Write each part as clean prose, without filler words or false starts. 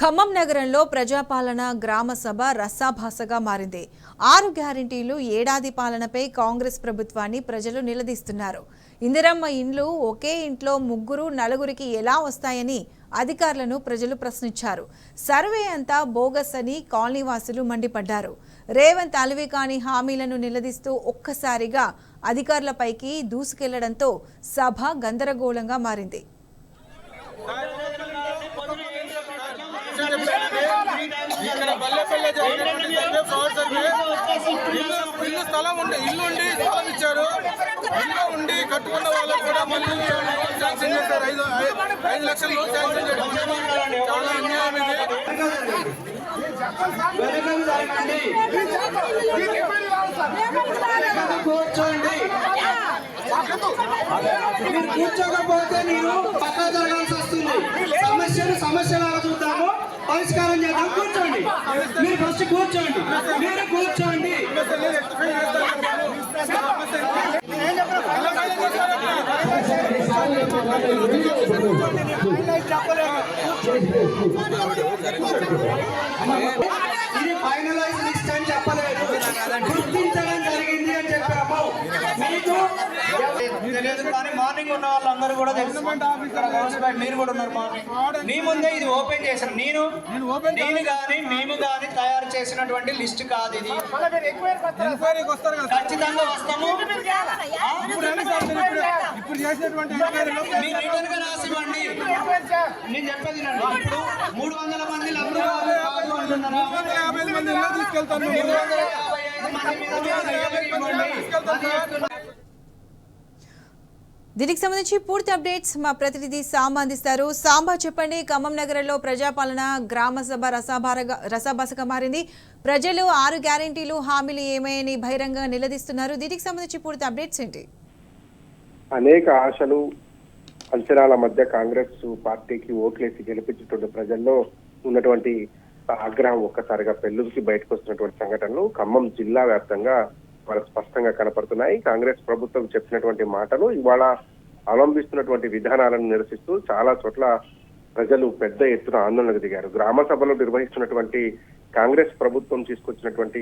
ఖమ్మం నగరంలో ప్రజాపాలన గ్రామ సభ రసాభాసగా మారింది. 6 గ్యారెంటీలు ఏడాది పాలనపై కాంగ్రెస్ ప్రభుత్వాన్ని ప్రజలు నిలదీస్తున్నారు. ఇందిరమ్మ ఇండ్లు ఒకే ఇంట్లో ముగ్గురు నలుగురికి ఎలా వస్తాయని అధికారులను ప్రజలు ప్రశ్నించారు. సర్వే అంతా బోగస్ అని కాలనీవాసులు మండిపడ్డారు. రేవంత్ అలివి కాని హామీలను నిలదీస్తూ ఒక్కసారిగా అధికారులపైకి దూసుకెళ్లడంతో సభ గందరగోళంగా మారింది. ఇక్కడ బల్లెపల్లె జరిగినటువంటి సర్వే ఫ్రాడ్ సర్వే ఇల్లు స్థలం ఉండి స్థలం ఇచ్చారు. ఇల్లు ఉండి కట్టుకున్న వాళ్ళకు కూడా మళ్ళీ శాంక్షన్ చేశారు. 5 లక్షల లోన్ శాంక్షన్ చేయడం చాలా అన్యాయం ఇది. కూర్చోకపోతే మీరు పక్కా జరగాల్సి వస్తుంది. సమస్యలు చూద్దాము, పరిష్కారం చేద్దాం. కూర్చోండి, మీరు ఫస్ట్ కూర్చోండి, మీరు కూర్చోండి. ఇది ఫైనలైజ్ లిస్ట్ అని చెప్పలేదు, గుర్తించడం జరిగింది అని చెప్పాము. మీకు తెలియదు కానీ మార్నింగ్ ఉన్న వాళ్ళందరూ కూడా తెలుసు. మీరు కూడా ఉన్నారు మార్నింగ్. మీ ముందే ఇది ఓపెన్ చేశారు. నేను కానీ మేము కానీ తయారు చేసినటువంటి లిస్ట్ కాదు ఇది. ఖచ్చితంగా వస్తాము. మీరు రిటర్న్ గా రాసివ్వండి. నేను చెప్పేది ఇప్పుడు 300 మంది దీనికి సంబంధించి పూర్తి అప్డేట్స్ మా ప్రతినిధి సాంబా అందిస్తారు. సాంబా, చెప్పండి, ఖమ్మం నగరంలో ప్రజాపాలన గ్రామ సభ రసాభాసగా మారింది. ప్రజలు 6 గ్యారెంటీలు హామీలు ఏమైనా బహిరంగ నిలదీస్తున్నారు. దీనికి సంబంధించి పూర్తి అప్డేట్స్ ఏంటి? అనేక ఆశలు అంచనాల మధ్య కాంగ్రెస్ పార్టీకి ఓట్లేసి గెలిపించేటువంటి ప్రజల్లో ఉన్నటువంటి ఆగ్రహం ఒక్కసారిగా పెళ్లుకి బయటకు వస్తున్నటువంటి సంఘటనలు ఖమ్మం జిల్లా వ్యాప్తంగా వాళ్ళ స్పష్టంగా కనపడుతున్నాయి. కాంగ్రెస్ ప్రభుత్వం చెప్పినటువంటి మాటలు ఇవాళ అవలంబిస్తున్నటువంటి విధానాలను నిరసిస్తూ చాలా చోట్ల ప్రజలు పెద్ద ఎత్తున ఆందోళనకు దిగారు. గ్రామ సభలు నిర్వహిస్తున్నటువంటి కాంగ్రెస్ ప్రభుత్వం తీసుకొచ్చినటువంటి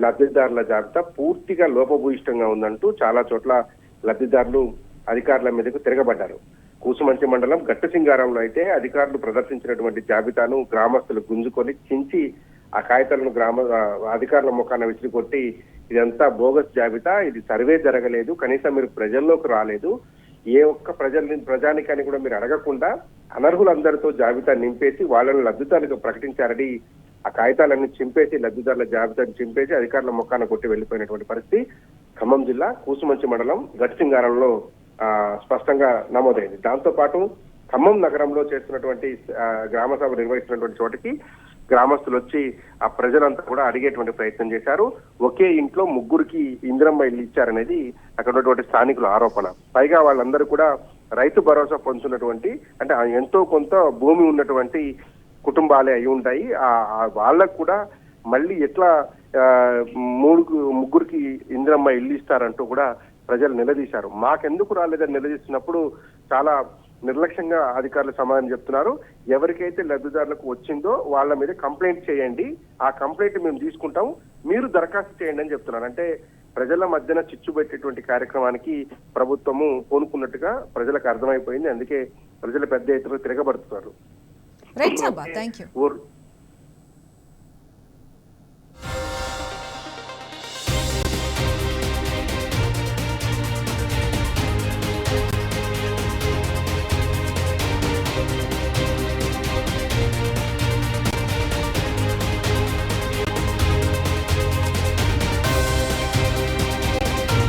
లబ్ధిదారుల జాబితా పూర్తిగా లోపభూయిష్టంగా ఉందంటూ చాలా చోట్ల లబ్ధిదారులు అధికారుల మీదకు తిరగబడ్డారు. కూసుమంచి మండలం గట్టుసింగారంలో అయితే అధికారులు ప్రదర్శించినటువంటి జాబితాను గ్రామస్తులు గుంజుకొని చించి ఆ కాగితాలను అధికారుల ముఖాన విసిరికొట్టి ఇదంతా బోగస్ జాబితా, ఇది సర్వే జరగలేదు, కనీసం మీరు ప్రజల్లోకి రాలేదు, ఏ ఒక్క ప్రజానికాన్ని కూడా మీరు అడగకుండా అనర్హులందరితో జాబితా నింపేసి వాళ్ళని లబ్ధిదారులకు ప్రకటించారని ఆ కాగితాలన్నీ చింపేసి లబ్ధిదారుల జాబితాను చింపేసి అధికారుల ముఖాన కొట్టి వెళ్లిపోయినటువంటి పరిస్థితి ఖమ్మం జిల్లా కూసుమంచి మండలం గట్టుసింగారంలో స్పష్టంగా నమోదైంది. దాంతో పాటు ఖమ్మం నగరంలో చేస్తున్నటువంటి గ్రామ సభ నిర్వహిస్తున్నటువంటి చోటికి గ్రామస్తులు వచ్చి ఆ ప్రజలంతా కూడా అడిగేటువంటి ప్రయత్నం చేశారు. ఒకే ఇంట్లో ముగ్గురికి ఇందిరమ్మ ఇల్లు ఇచ్చారనేది అక్కడ ఉన్నటువంటి స్థానికుల ఆరోపణ. పైగా వాళ్ళందరూ కూడా రైతు భరోసా పొందుతున్నటువంటి, అంటే ఎంతో కొంత భూమి ఉన్నటువంటి కుటుంబాలే అయి ఉంటాయి. వాళ్ళకు కూడా మళ్ళీ ఎట్లా ముగ్గురికి ఇందిరమ్మ ఇల్లు ఇస్తారంటూ కూడా ప్రజలు నిలదీశారు. మాకెందుకు రాలేదని నిలదీస్తున్నప్పుడు చాలా నిర్లక్ష్యంగా అధికారులు సమాధానం చెప్తున్నారు. ఎవరికైతే లబ్ధిదారులకు వచ్చిందో వాళ్ళ మీద కంప్లైంట్ చేయండి, ఆ కంప్లైంట్ మేము తీసుకుంటాం, మీరు దరఖాస్తు చేయండి అని చెప్తున్నారు. అంటే ప్రజల మధ్యన చిచ్చు పెట్టేటువంటి కార్యక్రమానికి ప్రభుత్వము పూనుకున్నట్టుగా ప్రజలకు అర్థమైపోయింది. అందుకే ప్రజలు పెద్ద ఎత్తున తిరగబడుతున్నారు.